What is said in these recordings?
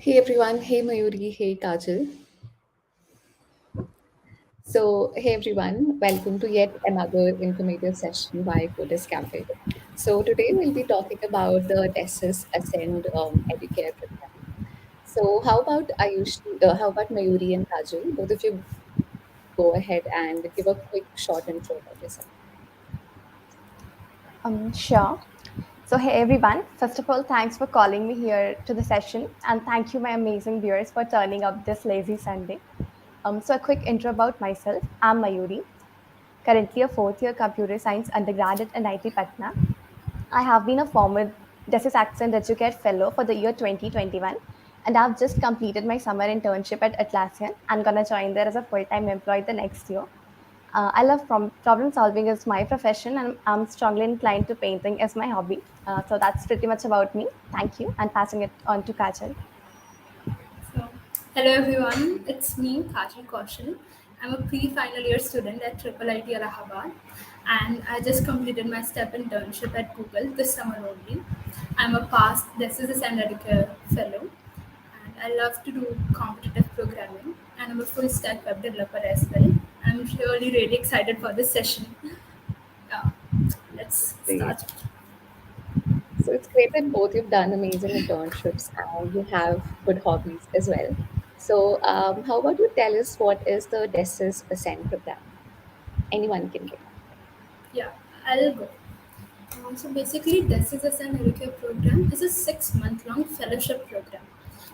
Hey everyone, hey Mayuri, hey Kajal. Hey everyone, welcome to yet another informative session by Codis Cafe. So, today we'll be talking about the Desis Ascend Educare program. How about Mayuri and Kajal? Both of you go ahead and give a quick short intro about yourself. Sure. So, hey everyone. First of all, thanks for calling me here to the session, and thank you, my amazing viewers, for turning up this lazy Sunday. A quick intro about myself. I'm Mayuri, currently a fourth year computer science undergrad at NIT Patna. I have been a former Desis Ascend Educare Fellow for the year 2021, and I've just completed my summer internship at Atlassian and gonna join there as a full time employee the next year. I love problem solving as my profession, and I'm strongly inclined to painting as my hobby. So that's pretty much about me. Thank you, and passing it on to Kajal. So, hello everyone, it's me, Kajal Kaushal. I'm a pre-final year student at Triple IT Allahabad, and I just completed my STEP internship at Google this summer only. I'm a past Desis Ascend Educare fellow, and I love to do competitive programming, and I'm a full stack web developer as well. I'm really excited for this session. Yeah, let's Great. start. So, it's great that both you've done amazing internships and you have good hobbies as well. How about you tell us what is the Desis Ascend program? Anyone can take. Yeah, I'll go. So basically, Desis Ascend Educare program is a 6 month long fellowship program,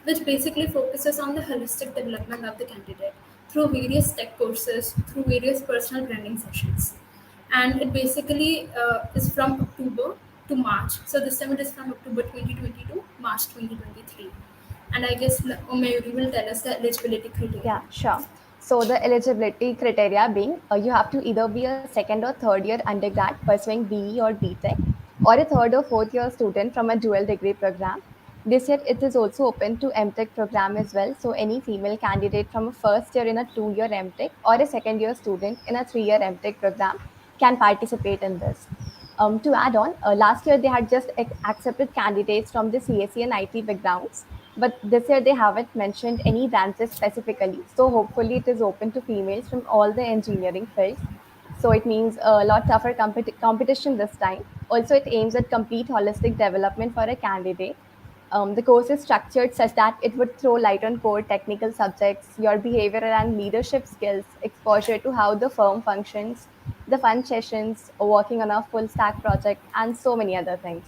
which basically focuses on the holistic development of the candidate through various tech courses, through various personal branding sessions. And it basically is from October to March. So this time it is from October 2020 to March 2023. And I guess Mayuri will tell us the eligibility Yeah, criteria. sure. So the eligibility criteria being you have to either be a second or third year undergrad pursuing BE or BTech, or a third or fourth year student from a dual degree program. This year it is also open to MTech program as well. So any female candidate from a first year in a 2 year MTech or a second year student in a 3 year MTech program can participate in this. To add on, last year they had just accepted candidates from the CSE and IT backgrounds, but this year they haven't mentioned any branches specifically. So hopefully it is open to females from all the engineering fields. So it means a lot tougher competition this time. Also, it aims at complete holistic development for a candidate. The course is structured such that it would throw light on core technical subjects, your behavioral and leadership skills, exposure to how the firm functions, the fun sessions, working on a full stack project, and so many other things.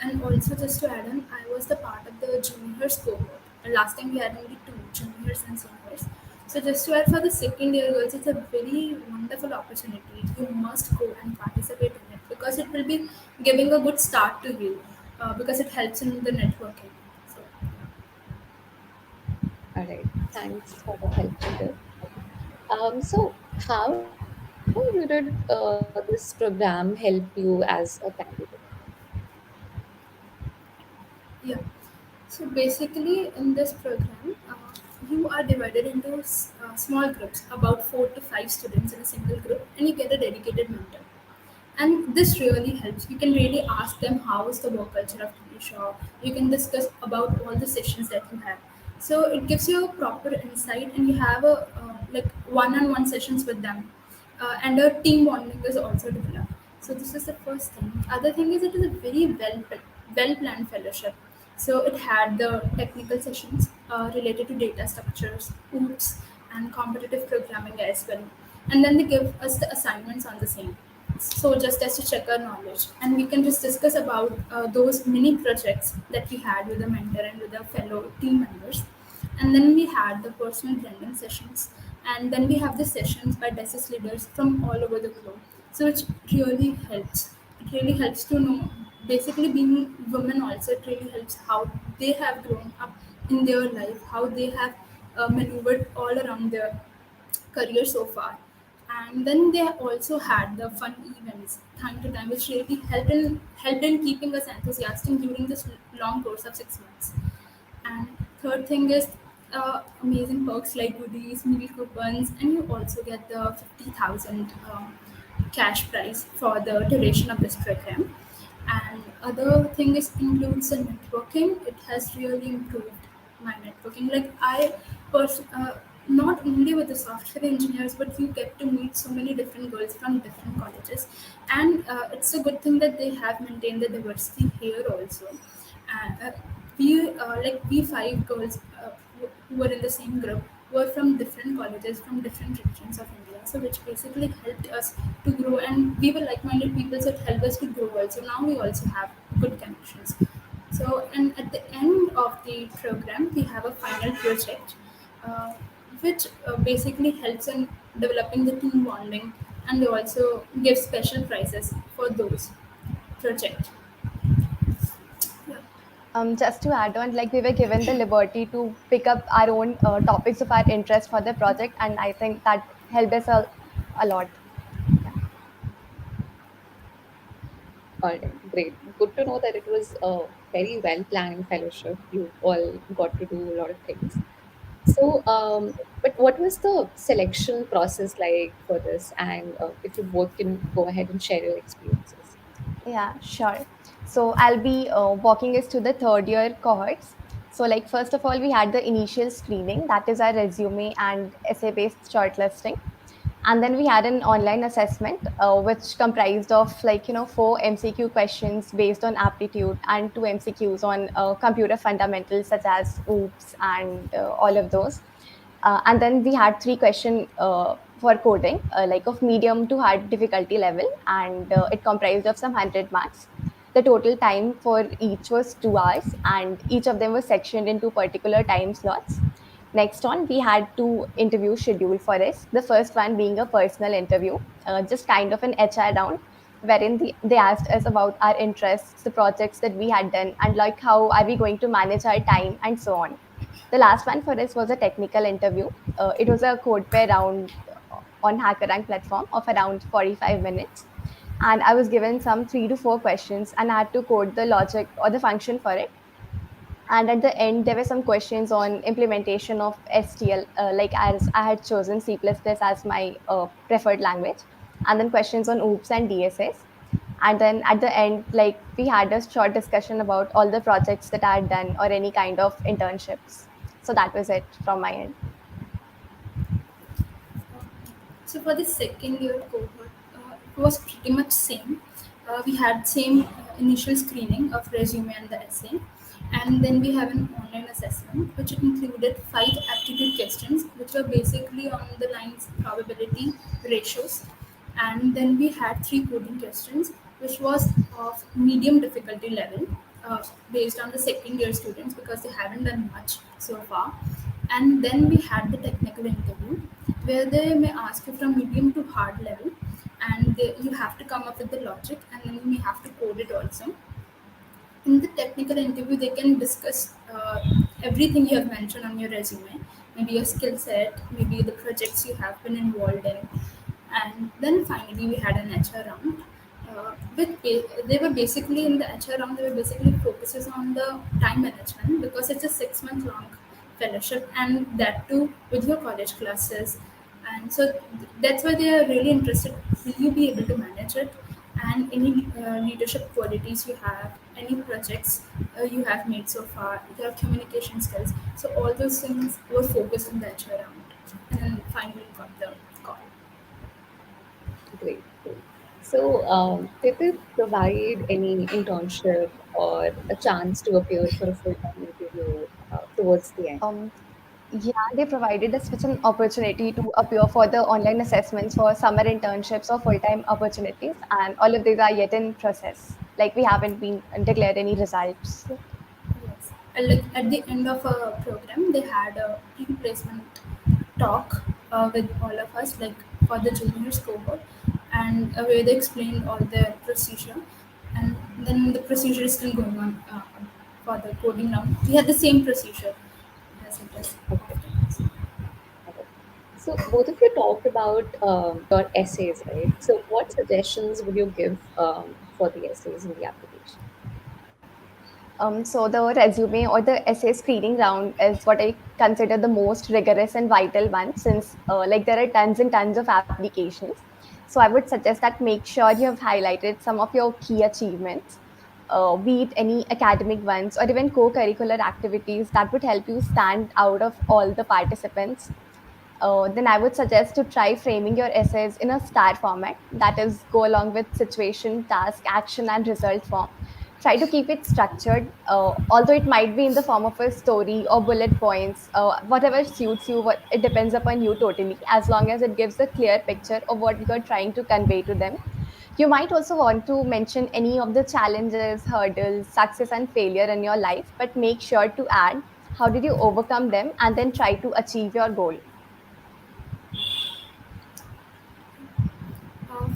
And also, just to add on, I was the part of the juniors cohort. And last time we had only two juniors and seniors. So just to add for the second year girls, it's a very wonderful opportunity. You must go and participate in it because it will be giving a good start to you because it helps in the networking. So All right. Thanks for the helpful tip. How did this program help you as a candidate? yeah. So basically, in this program, you are divided into small groups, about 4 to 5 students in a single group, and you get a dedicated mentor. And this really helps. You can really ask them how is the work culture of the shop. You can discuss about all the sessions that you have. So it gives you a proper insight, and you have a like one-on-one sessions with them, and a team bonding is also developed. So this is the first thing. Other thing is it is a very well planned fellowship. So it had the technical sessions related to data structures, OOPs, and competitive programming as well. And then they give us the assignments on the same. So just as to check our knowledge, and we can just discuss about those mini projects that we had with the mentor and with the fellow team members. And then we had the personal branding sessions, and then we have the sessions by DESIS leaders from all over the globe. So it really helps. It really helps to know. Basically, being women also, it really helps how they have grown up in their life, how they have maneuvered all around their career so far. And then they also had the fun events time to time, which really helped in keeping us enthusiastic during this long course of 6 months. And third thing is amazing perks like goodies, meal coupons, and you also get the 50,000 cash prize for the duration of this program. And other thing is includes the networking. It has really improved my networking. Like not only with the software engineers, but you get to meet so many different girls from different colleges, and it's a good thing that they have maintained the diversity here also. And we five girls who were in the same group were from different colleges from different regions of India. So which basically helped us to grow, and we were like-minded people, so it helped us to grow also. Now we also have good connections. So, and at the end of the program, we have a final project, uh, which basically helps in developing the team bonding, and we also give special prizes for those projects. Yeah. Just to add on, like we were given the liberty to pick up our own topics of our interest for the project, and I think that helped us a lot. Yeah. All right, great. Good to know that it was a very well planned fellowship. You all got to do a lot of things. So, but what was the selection process like for this? And if you both can go ahead and share your experiences. Yeah, sure. So I'll be walking us to the third year cohorts. So, like, first of all, we had the initial screening, that is our resume and essay based shortlisting. And then we had an online assessment, which comprised of, like, four MCQ questions based on aptitude and two MCQs on computer fundamentals such as OOPS and all of those. And then we had three question for coding, like of medium to hard difficulty level, and it comprised of some 100 marks. The total time for each was 2 hours, and each of them was sectioned into particular time slots. Next on, we had two interviews scheduled for us. The first one being a personal interview, just kind of an HR round, wherein they asked us about our interests, the projects that we had done, and like how are we going to manage our time and so on. The last one for us was a technical interview. It was a code pair round on HackerRank platform of around 45 minutes. And I was given some 3 to 4 questions, and I had to code the logic or the function for it. And at the end, there were some questions on implementation of STL, like as I had chosen C++ as my preferred language, and then questions on OOPS and DSS. And then at the end, like we had a short discussion about all the projects that I had done or any kind of internships. So that was it from my end. So for the second year cohort, it was pretty much same. We had same initial screening of resume and the essay, and then we have an online assessment which included five aptitude questions, which were basically on the lines probability ratios, and then we had three coding questions, which was of medium difficulty level, based on the second year students because they haven't done much so far. And then we had the technical interview where they may ask you from medium to hard level, and you have to come up with the logic, and then you may have to code it also. In the technical interview, they can discuss everything you have mentioned on your resume, maybe your skill set, maybe the projects you have been involved in. And then finally, we had an HR round. They were basically in the HR round, they were basically focuses on the time management because it's a 6 month long fellowship, and that too with your college classes. And so that's why they are really interested. Will you be able to manage it? And any leadership qualities you have, any projects you have made so far, your communication skills. So all those things were focused in the HR round, and then finally got the call. Great. So, did they provide any internship or a chance to appear for a full-time interview towards the end? Um, yeah, they provided us with an opportunity to appear for the online assessments for summer internships or full-time opportunities, and all of these are yet in process. Like we haven't been declared any results yet. Yes. And like at the end of a program, they had a pre-placement talk with all of us, like for the juniors cohort, and where they explained all the procedure. And then the procedure is still going on for the coding round. We had the same procedure as it is Okay. after. Okay. So, both of you talked about your essays, right? So, what suggestions would you give for the essays in the application? So the resume or the essay screening round is what I consider the most rigorous and vital one, since like there are tons and tons of applications. So I would suggest that make sure you have highlighted some of your key achievements. be it any academic ones or even co-curricular activities that would help you stand out of all the participants, then I would suggest to try framing your essays in a star format, that is, go along with situation, task, action, and result form. Try to keep it structured, although it might be in the form of a story or bullet points, whatever suits you. It depends upon you totally, as long as it gives a clear picture of what you're trying to convey to them. You might also want to mention any of the challenges, hurdles, success, and failure in your life, but make sure to add how did you overcome them and then try to achieve your goal.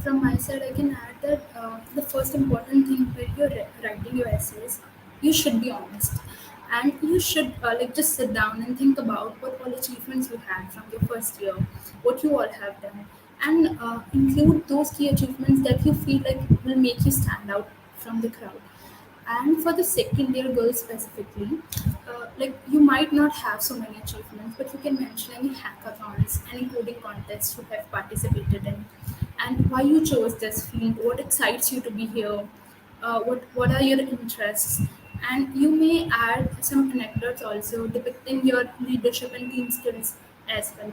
From my side, I can add that the first important thing when you're writing your essays, you should be honest, and you should like just sit down and think about what all achievements you had from your first year, what you all have done, and include those key achievements that you feel like will make you stand out from the crowd. And for the second year girls specifically, like you might not have so many achievements, but you can mention any hackathons, any coding contests you have participated in, and why you chose this field, what excites you to be here, what are your interests, and you may add some anecdotes also depicting your leadership and team skills as well.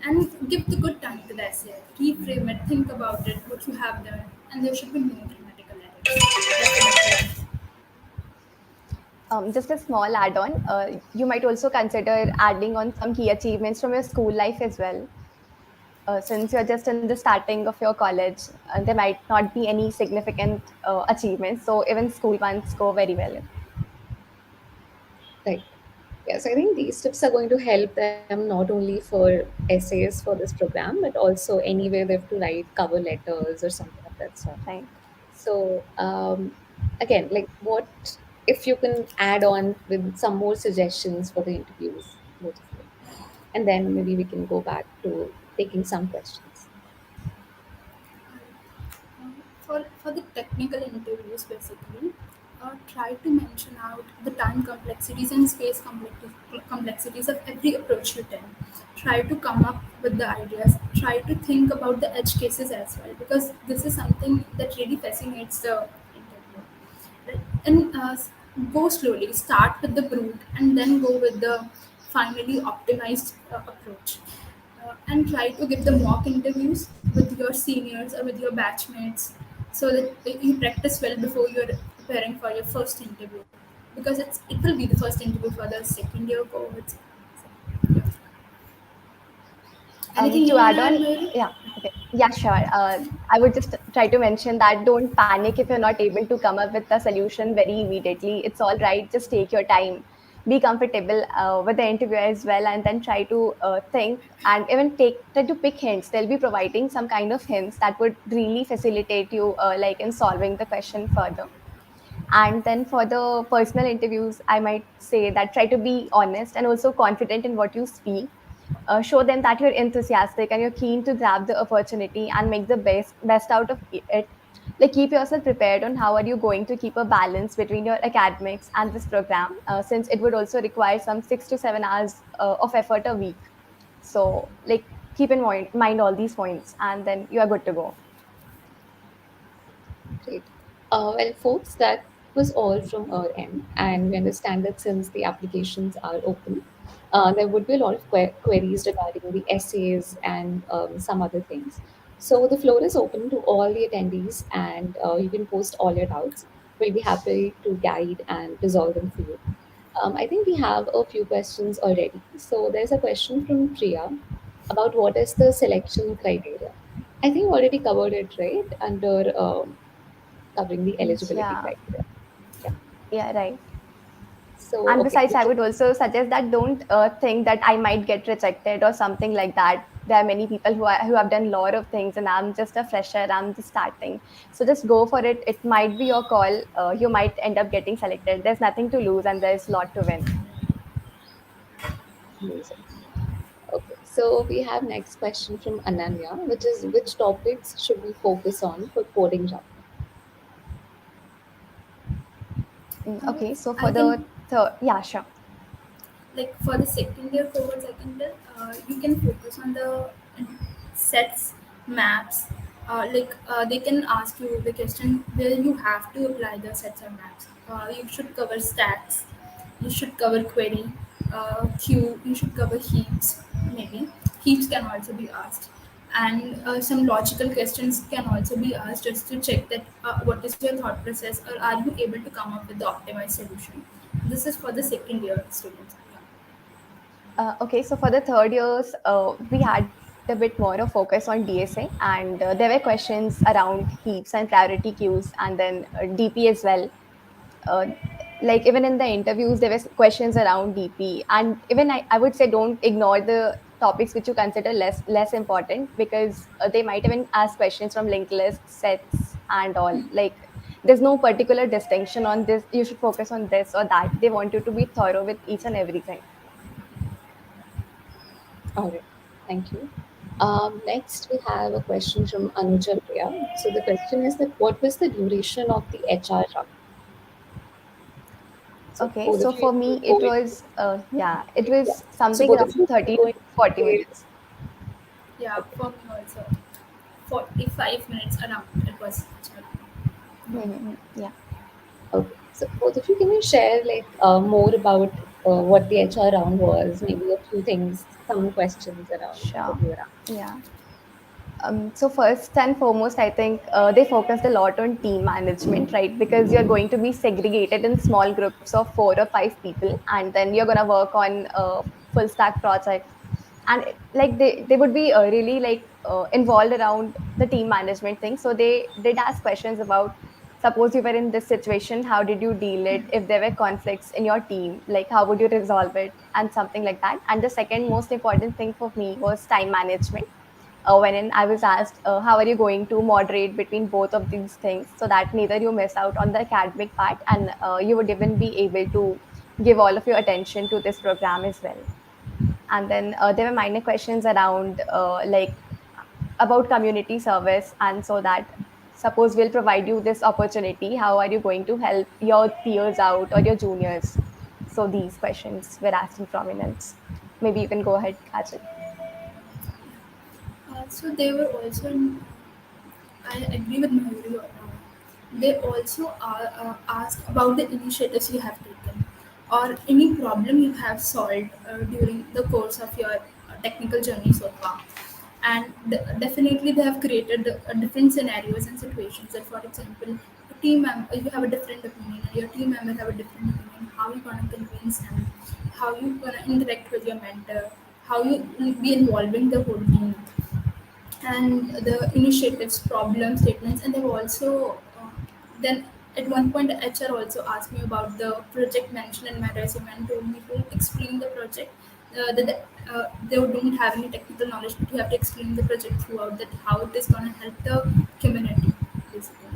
And give the good time to the essay, reframe it, think about it, what you have done, and there should be no grammatical errors. That's about it. Just a small add on, you might also consider adding on some key achievements from your school life as well. Since you're just in the starting of your college, there might not be any significant achievements, so even school ones go very well. Right. Yeah, so I think these tips are going to help them not only for essays for this program, but also anywhere they have to write cover letters or something of that sort. Right. So, again, like what if you can add on with some more suggestions for the interviews, both of you, and then maybe we can go back to taking some questions. For the technical interviews, basically, try to mention out the time complexities and space complexities of every approach you take. Try to come up with the ideas. Try to think about the edge cases as well, because this is something that really fascinates the interviewer. Right? And go slowly. Start with the brute and then go with the finally optimized approach. And try to give the mock interviews with your seniors or with your batchmates, so that you practice well before you're preparing for your first interview, because it will be the first interview for the second year cohorts. So, yeah. Anything you To want to add add, on, Mayuri? yeah, okay, yeah, sure. I would just try to mention that don't panic if you're not able to come up with a solution very immediately. It's all right. Just take your time. Be comfortable with the interview as well, and then try to think and even try to pick hints. They'll be providing some kind of hints that would really facilitate you, like in solving the question further. And then for the personal interviews, I might say that try to be honest and also confident in what you speak. Show them that you're enthusiastic and you're keen to grab the opportunity and make the best out of it. Like keep yourself prepared on how are you going to keep a balance between your academics and this program, since it would also require some 6 to 7 hours of effort a week. So like keep in mind all these points, and then you are good to go. Great. Well, folks, that was all from our end, and we understand that since the applications are open, there would be a lot of queries regarding the essays and some other things. So the floor is open to all the attendees, and you can post all your doubts. We'll be happy to guide and resolve them for you. I think we have a few questions already. So there's a question from Priya about what is the selection criteria. I think we already covered it, right, under covering the eligibility Yeah, criteria. Yeah. yeah, right. So, And okay, besides, we I can, would also suggest that don't think that I might get rejected or something like that. There are many people who have done a lot of things, and I'm just a fresher. I'm just starting. So just go for it. It might be your call. You might end up getting selected. There's nothing to lose, and there's a lot to win. amazing. Okay, so we have next question from Ananya, which is which topics should we focus on for coding job? Uh, Okay, so I for the can, third, yeah, sure. like for the second year cohorts, I can tell you can focus on the sets, maps, They can ask you the question where you have to apply the sets or maps. You should cover stats, you should cover query, queue, you should cover heaps, maybe. Heaps can also be asked. And some logical questions can also be asked just to check that what is your thought process, or are you able to come up with the optimized solution. This is for the second year students. Yeah. Okay, so for the third years, we had a bit more of focus on DSA, and there were questions around heaps and priority queues, and then DP as well. uh, like even in the interviews there were questions around DP, and even I would say don't ignore the topics which you consider less important, because they might even ask questions from linked lists, sets and all. Like there's no particular distinction on this, you should focus on this or that. They want you to be thorough with each and everything. All right. Thank you. Next, we have a question from Anuj and Priya. So the question is that what was the duration of the HR round? So Okay, both so of you for me can it go into was yeah, it yeah. was So something both around of you can 30 go to into 40 details. minutes Yeah, Okay. for me also. 45 minutes around it was. Mm-hmm. Yeah, Okay. So both of you, can you share like more about what the HR round was? Maybe a few things, some questions around that sure. you were asked. Yeah. So first and foremost, I think they focused a lot on team management, right? Because you're going to be segregated in small groups of 4 or 5 people, and then you're gonna work on a full stack project. And like they would be really like involved around the team management thing. So they did ask questions about, suppose you were in this situation, how did you deal it? If there were conflicts in your team, like how would you resolve it, and something like that. And the second most important thing for me was time management. When I was asked, how are you going to moderate between both of these things so that neither you miss out on the academic part, and you would even be able to give all of your attention to this program as well. And then there were minor questions around like about community service, and so that suppose we'll provide you this opportunity, how are you going to help your peers out or your juniors? So these questions were asked in prominence. Maybe you can go ahead, Kajal. So they were also in, I agree with Mayuri. They also ask about the initiatives you have taken or any problem you have solved during the course of your technical journey so far. And definitely they have created different scenarios and situations. That, for example, a team member, you have a different opinion, and your team members have a different opinion. How you gonna convince them? How you gonna interact with your mentor? How you will be involving the whole team? And the initiatives, problem statements, and they've also then at one point the HR also asked me about the project mentioned in my resume and told me to explain the project. They don't have any technical knowledge, but you have to explain the project throughout that how it is going to help the community, basically.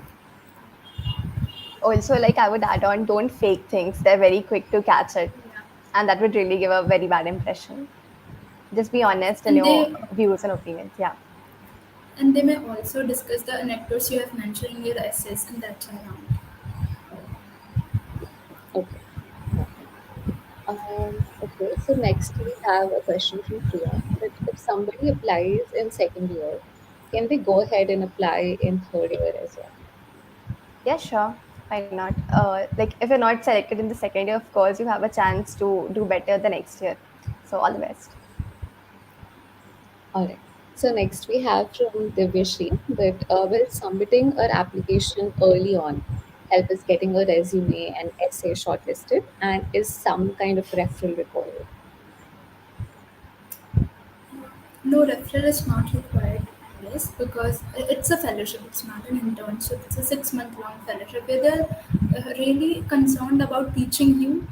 Also, like I would add on, don't fake things. They're very quick to catch it, Yeah, and that would really give a very bad impression. Just be honest in and your they views and opinions. Yeah. and they may also discuss the anecdotes you have mentioned in your essays in that round. Okay. Got it. Okay. So next we have a question from Priya. That if somebody applies in second year, can they go ahead and apply in third year as well? Yeah, sure. Why not? Like if you're not selected in the second year, of course, you have a chance to do better the next year. So all the best. All right. So next we have from Divyashri that will submitting our application early on help us getting a resume and essay shortlisted, and is some kind of referral required? No, referral is not required, yes, because it's a fellowship. It's not an internship. It's a 6 month long fellowship where they're really concerned about teaching you,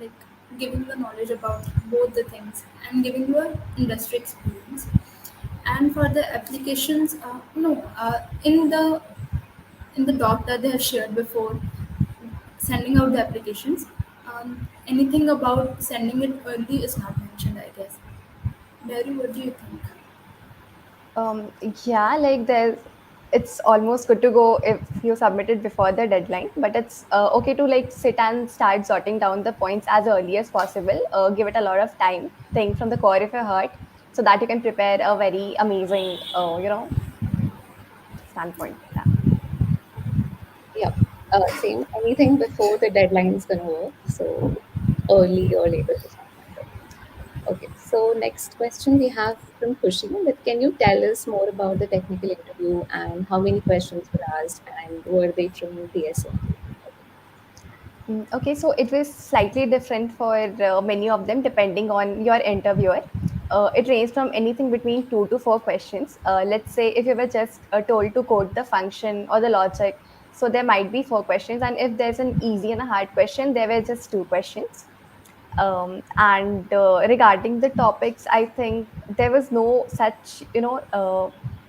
like giving you knowledge about both the things and giving you an industry experience. And for the applications, no, in the doc that they have shared before sending out the applications, anything about sending it early is not mentioned, I guess. Mary, what do you think? Um, yeah, like it's almost good to go if you submit it before the deadline, but it's okay to like sit and start jotting down the points as early as possible. Give it a lot of time, think from the core of your heart, so that you can prepare a very amazing, standpoint. Yeah. Yeah. Same. Anything before the deadline's gonna work. So early or later does not matter. Okay. So next question we have from Khushi. That can you tell us more about the technical interview and how many questions were asked and were they from DSA only? Okay, so it was slightly different for many of them depending on your interviewer. It ranged from anything between 2 to 4 questions. Let's say if you were just told to code the function or the logic, so there might be 4 questions, and if there's an easy and a hard question, there were just 2 questions. And regarding the topics, I think there was no such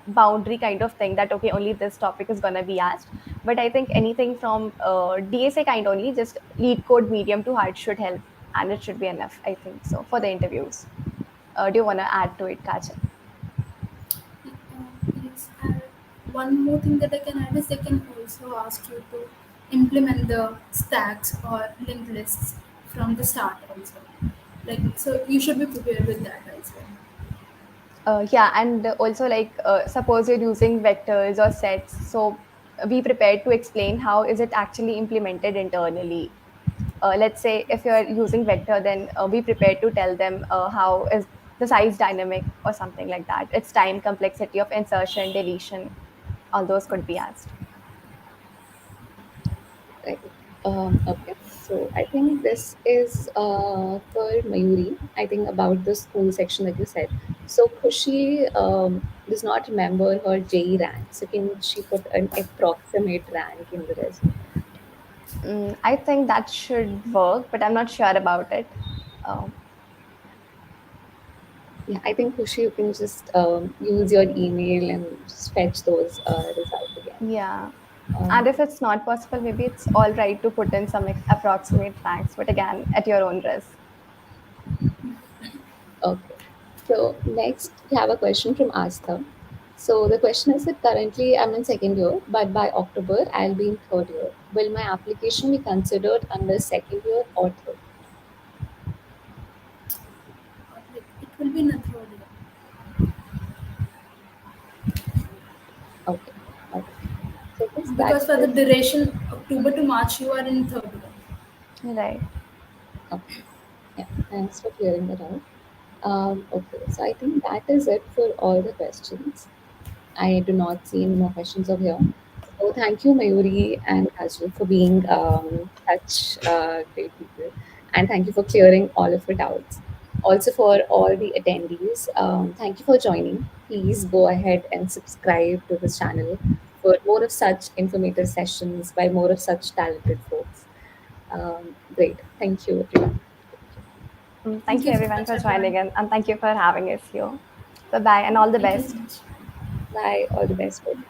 boundary kind of thing that okay, only this topic is going to be asked. But I think anything from DSA kind only, just lead code medium to hard should help, and it should be enough, I think so, for the interviews. Do you want to add to it, Kajal? Yes, one more thing that I can add is they can also ask you to implement the stacks or linked lists from the start also. Like so, you should be prepared with that as well. Yeah, and also like suppose you're using vectors or sets, so be prepared to explain how is it actually implemented internally. Let's say if you're using vector, then be prepared to tell them how is the size dynamic or something like that. Its time, complexity of insertion, deletion, all those could be asked. Right. Okay. So I think this is for Mayuri. I think about the school section that you said. So Khushi does not remember her JE rank. So can she put an approximate rank in the resume? I think that should work, but I'm not sure about it. Um, Yeah, I think Khushi, you can just use your email and just fetch those results again. yeah. And Um, if it's not possible, maybe it's all right to put in some approximate ranks, but again, at your own risk. Okay. So next we have a question from Astha. So the question is that currently I'm in second year, but by October I'll be in third year. Will my application be considered under second year or third? Like it will be in a third year Okay. Okay. So I guess that because for the is duration October to March you are in third year. Right. okay. Yeah. Thanks for clearing that out. Okay. So I think that is it for all the questions. I do not see any more questions over here. So thank you, Mayuri and Kajal, for being such great people. And thank you for clearing all of your doubts. Also, for all the attendees, thank you for joining. Please go ahead and subscribe to this channel for more of such informative sessions by more of such talented folks. Great. Thank you, everyone. Thank Thank you you so everyone much for joining everyone. in, and thank you for having us here. Bye bye, and all the Thank you so best. much. Bye. All the best for you.